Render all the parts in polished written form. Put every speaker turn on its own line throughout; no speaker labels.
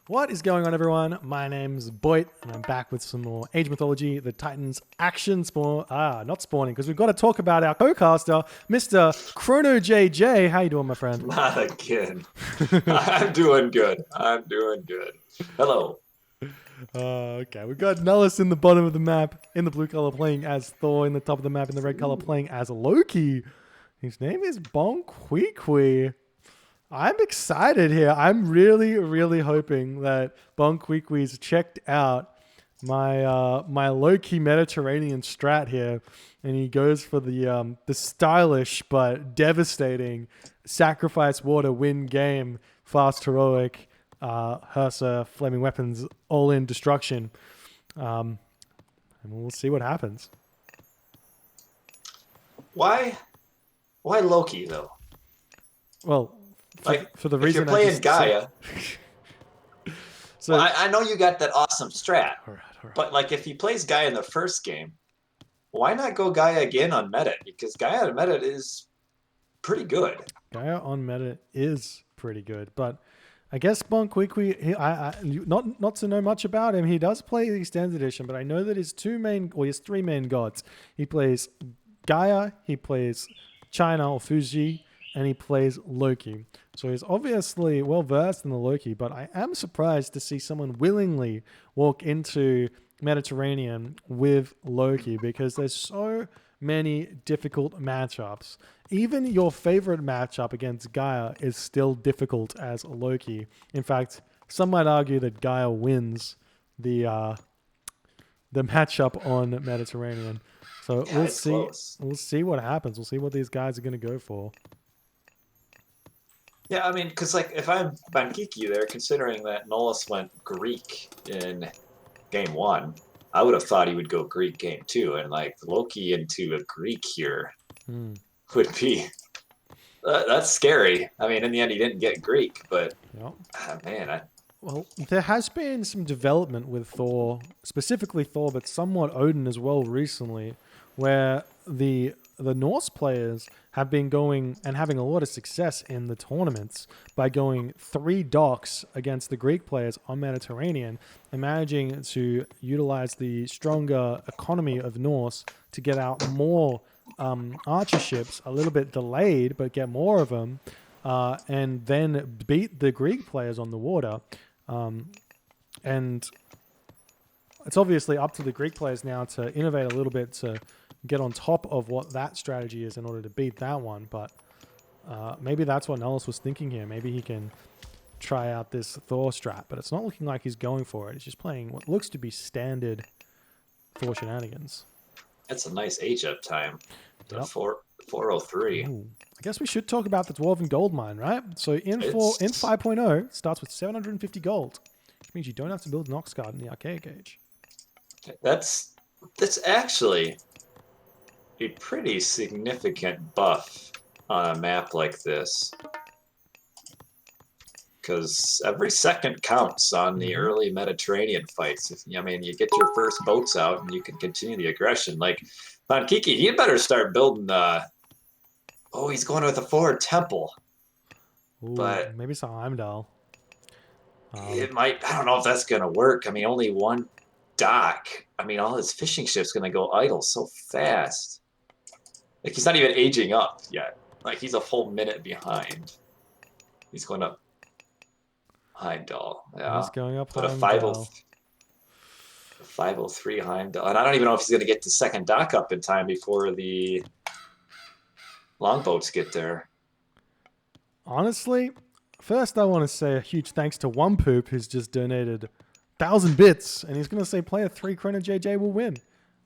What is going on, everyone? My name's Boit, and I'm back with some more Age Mythology, the Titans action spawn. Not spawning, because we've got to talk about our co-caster, Mr. ChronoJJ. How you doing, my friend?
Not again. I'm doing good. I'm doing good. Hello.
Okay, we've got Nullus in the bottom of the map, in the blue color playing as Thor, in the top of the map in the red color playing as Loki. His name is BonQuiQui. I'm excited here. I'm really, really hoping that BonQuiQui's checked out my Loki Mediterranean strat here, and he goes for the stylish but devastating sacrifice water win game fast heroic Hursa flaming weapons all in destruction, and we'll see what happens.
Why? Why Loki though?
Well, for the
if
reason
you're playing
I just
Gaia,
so
well, I know you got that awesome strat,
all right.
but like if he plays Gaia in the first game, why not go Gaia again on Meta? Because Gaia on Meta is pretty good.
Gaia on meta is pretty good, but I guess BonQuiQui, not to know much about him, he does play the extended edition, but I know that his three main gods. He plays Gaia, he plays China or Fuji, and he plays Loki. So he's obviously well versed in the Loki, but I am surprised to see someone willingly walk into Mediterranean with Loki because there's so many difficult matchups. Even your favorite matchup against Gaia is still difficult as Loki. In fact, some might argue that Gaia wins the matchup on Mediterranean. So
Yeah,
we'll
it's
see.
close.
We'll see what happens. We'll see what these guys are going to go for.
Yeah, I mean, because like if I'm BonQuiQui there, considering that Nullus went Greek in game one, I would have thought he would go Greek game two, and like Loki into a Greek here would be that's scary. I mean, in the end, he didn't get Greek, but
Yep.
man,
Well, there has been some development with Thor, specifically Thor, but somewhat Odin as well recently, where the Norse players have been going and having a lot of success in the tournaments by going 3 docks against the Greek players on Mediterranean and managing to utilize the stronger economy of Norse to get out more archer ships, a little bit delayed, but get more of them, and then beat the Greek players on the water. And it's obviously up to the Greek players now to innovate a little bit to get on top of what that strategy is in order to beat that one. But maybe that's what Nullus was thinking here. Maybe he can try out this Thor strat, but it's not looking like he's going for it. He's just playing what looks to be standard Thor shenanigans.
that's a nice age up time.
Yep.
403.
Ooh. I guess we should talk about the Dwarven Gold Mine, right? So in 5.0, it starts with 750 gold, which means you don't have to build an Ox Guard in the Archaic Age.
That's actually a pretty significant buff on a map like this. Because every second counts on the early Mediterranean fights. I mean, you get your first boats out and you can continue the aggression. Like, BonQuiQui, he better start building oh, he's going with a forward temple.
Ooh,
But
maybe it's a Heimdall.
it might, I don't know if that's going to work. I mean, only one dock. I mean, all his fishing ships going to go idle so fast. Like, he's not even aging up yet. Like, he's a full minute behind. He's going up Heimdall. Yeah.
He's going up
But
Heimdall.
a 503 Heimdall. And I don't even know if he's going to get the second dock up in time before the longboats get there.
Honestly, first I want to say a huge thanks to One Poop, who's just donated 1,000 bits, and he's going to say player 3 ChronoJJ will win.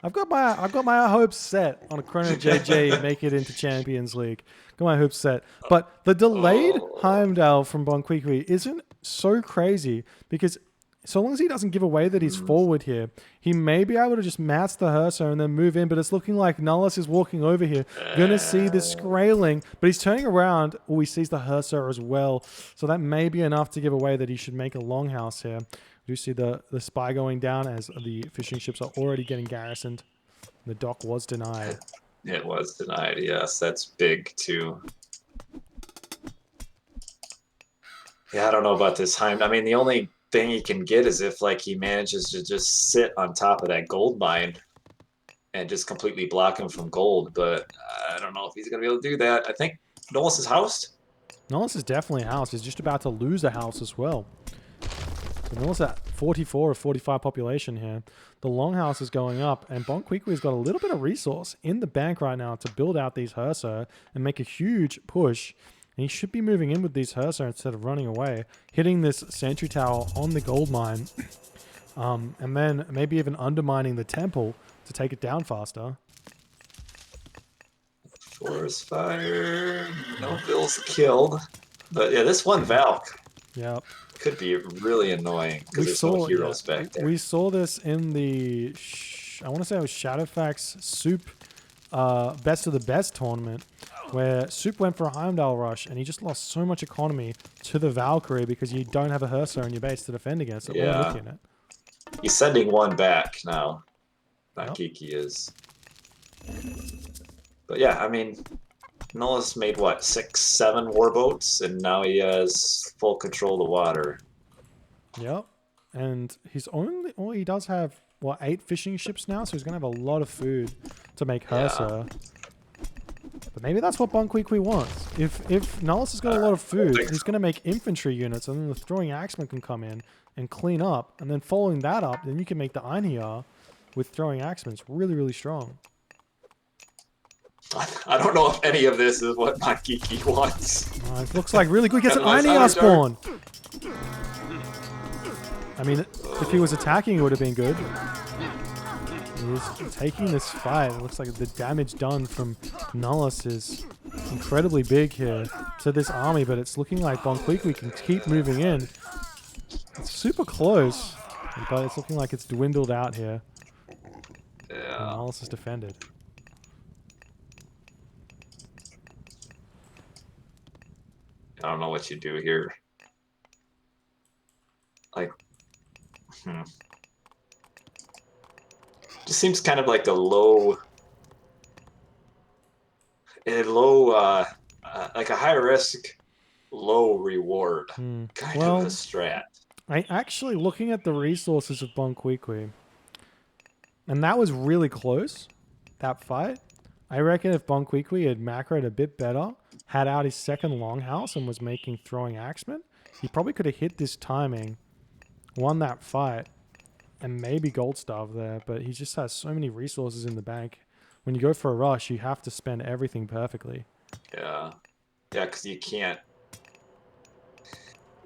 I've got my hopes set on a ChronoJJ make it into Champions League. Got my hopes set. But the delayed Heimdall from BonQuiQui isn't so crazy because so long as he doesn't give away that he's forward here, he may be able to just match the Hursa and then move in, but it's looking like Nullus is walking over here. Gonna see the Skraeling, but he's turning around. Oh, he sees the Hursa as well. So that may be enough to give away that he should make a longhouse here. We do see the spy going down as the fishing ships are already getting garrisoned. The dock was denied.
It was denied, yes. That's big, too. Yeah, I don't know about this Heimdall. I mean, the only thing he can get is if like he manages to just sit on top of that gold mine and just completely block him from gold. But I don't know if he's gonna be able to do that. I think Nullus is housed.
Nullus is definitely a house. He's just about to lose a house as well. So Nullus at 44 or 45 population here. The longhouse is going up, and BonQuiQui's got a little bit of resource in the bank right now to build out these Hersa and make a huge push. And he should be moving in with these Hersa instead of running away, hitting this sentry tower on the gold mine, and then maybe even undermining the temple to take it down faster.
Forest fire. No Bill's killed. But yeah, this one Valk could be really annoying because there's no heroes back there.
We saw this in the, I want to say it was Shadowfax Soup Best of the Best tournament, where Soup went for a Heimdall rush and he just lost so much economy to the Valkyrie because you don't have a Hersa in your base to defend against it.
Yeah.
We're looking at.
He's sending one back now. BonQuiQui is. But yeah, I mean, Nullus made what, 6, 7 warboats, and now he has full control of the water.
Yep, and he does have what, 8 fishing ships now, so he's gonna have a lot of food to make Hersa. But maybe that's what BonQuiQui wants. If Nullus has got a lot of food, he's gonna make infantry units, and then the throwing axemen can come in and clean up, and then following that up, then you can make the Einhjar with throwing axemen. It's really, really strong.
I don't know if any of this is what BonQuiQui wants.
It looks like really good. He gets an Einhjar spawn. I mean, if he was attacking, it would have been good. He's taking this fight. It looks like the damage done from Nullus is incredibly big here to this army, but it's looking like BonQuiQui can keep moving in. It's super close, but it's looking like it's dwindled out here.
Yeah.
Nullus is defended.
I don't know what you do here. Like, just seems kind of like a low, like a high risk, low reward kind of a strat.
I actually looking at the resources of BonQuiQui, and that was really close, that fight. I reckon if BonQuiQui had macroed a bit better, had out his second longhouse and was making throwing axemen, he probably could have hit this timing, won that fight, and maybe gold starved there. But he just has so many resources in the bank. When you go for a rush, you have to spend everything perfectly.
Yeah, because you can't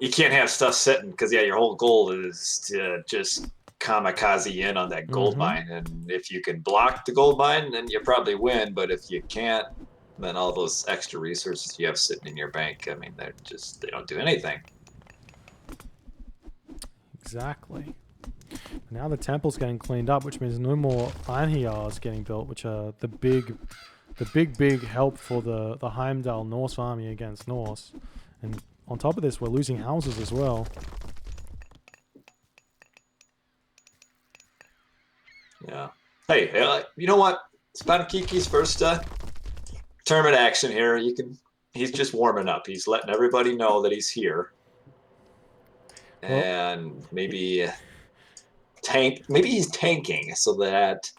have stuff sitting, because your whole goal is to just kamikaze in on that gold mine, and if you can block the gold mine, then you probably win. But if you can't, then all those extra resources you have sitting in your bank, I mean, they don't do anything.
Exactly. Now the temple's getting cleaned up, which means no more Einhjars getting built, which are the big help for the Heimdall Norse army against Norse. And on top of this, we're losing houses as well.
Yeah. Hey, you know what? It's BonQuiQui's first tournament action here. He's just warming up. He's letting everybody know that he's here. And maybe he's tanking so that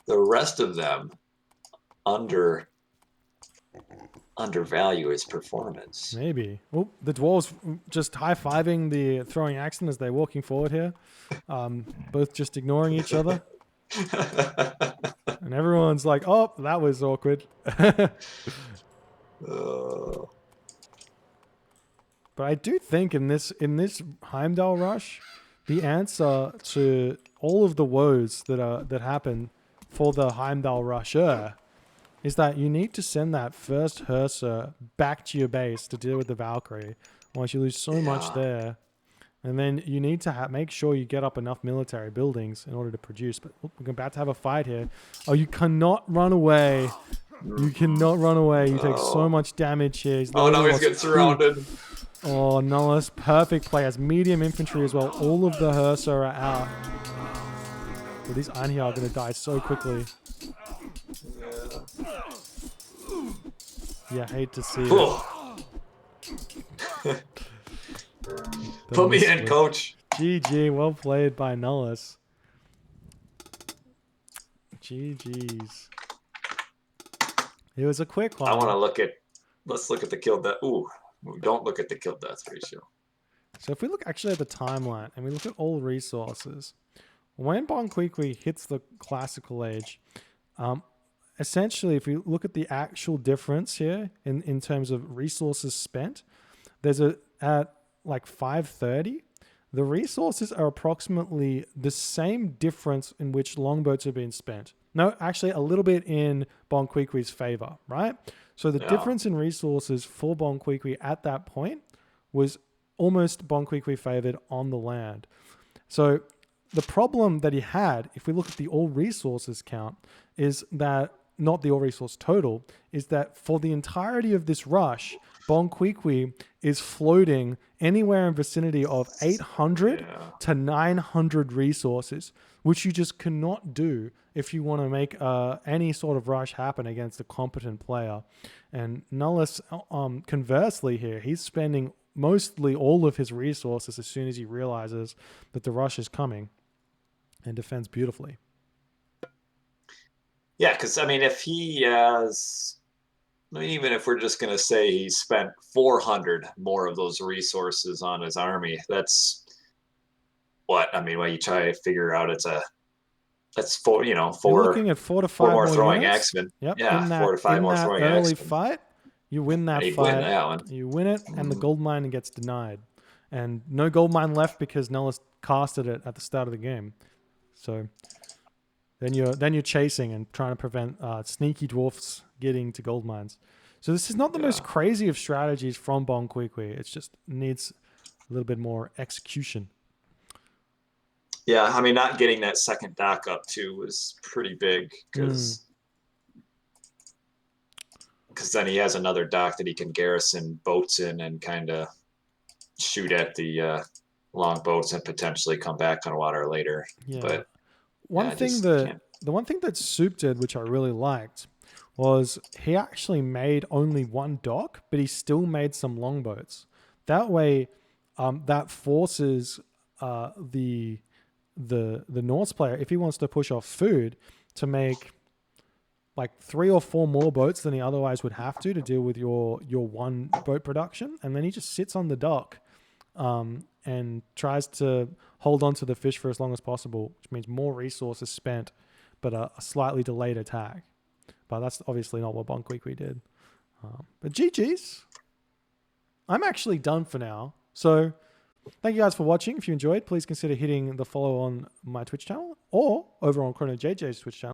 the rest of them undervalue his performance.
Maybe. Oh, the dwarves just high-fiving the throwing axemen as they're walking forward here. Both just ignoring each other. And everyone's like, oh, that was awkward. But I do think in this Heimdall rush, the answer to all of the woes that happen for the Heimdall rusher is that you need to send that first Hersa back to your base to deal with the Valkyrie, otherwise you lose so much there. And then you need to make sure you get up enough military buildings in order to produce. But we're about to have a fight here. Oh, you cannot run away. You cannot run away. You take so much damage here.
Now he's getting surrounded.
Oh, Nullus, perfect play. Has medium infantry as well. All of the Hersa are out. But these Einhjar are going to die so quickly. Yeah, hate to see it.
Put me in, coach.
GG, well played by Nullus. GG's. It was a quick one.
I want to look at. Let's look at the kill death. Ooh, don't look at the kill death ratio.
So if we look actually at the timeline and we look at all resources, when BonQuiQui hits the classical age, essentially, if you look at the actual difference here in terms of resources spent, there's at like 530, the resources are approximately the same difference in which longboats are being spent. No, actually a little bit in BonQuiQui's favor, right? So the difference in resources for BonQuiQui at that point was almost BonQuiQui favored on the land. So the problem that he had, if we look at the all resources count, is that, not the all resource total, is that for the entirety of this rush, BonQuiQui is floating anywhere in vicinity of 800 to 900 resources, which you just cannot do if you want to make any sort of rush happen against a competent player. And Nullus, conversely here, he's spending mostly all of his resources as soon as he realizes that the rush is coming, and defends beautifully.
Yeah, because I mean, if he has, I mean, even if we're just going to say he spent 400 more of those resources on his army, that's what I mean. When you try to figure out, that's four. You know,
You're looking at 4 to 5
more throwing
units.
X-Men.
Yep.
Yeah,
in that,
4 to 5 more throwing
early
X-Men.
fight, you win that
He'd
fight.
win that one.
You win it, and the gold mine gets denied, and no gold mine left because Nullus casted it at the start of the game. So then you're chasing and trying to prevent sneaky dwarfs getting to gold mines. So this is not the most crazy of strategies from BonQuiQui. It just needs a little bit more execution.
Yeah, I mean, not getting that second dock up too was pretty big because then he has another dock that he can garrison boats in and kind of shoot at the long boats and potentially come back on water later.
Yeah.
But
the one thing that Soup did, which I really liked, was he actually made only one dock, but he still made some longboats. That way, that forces the Norse player, if he wants to push off food, to make like 3 or 4 more boats than he otherwise would have to deal with your one boat production, and then he just sits on the dock and tries to hold on to the fish for as long as possible, which means more resources spent, but a slightly delayed attack. But that's obviously not what BonQuiQui did. But GG's. I'm actually done for now. So thank you guys for watching. If you enjoyed, please consider hitting the follow on my Twitch channel or over on ChronoJJ's Twitch channel.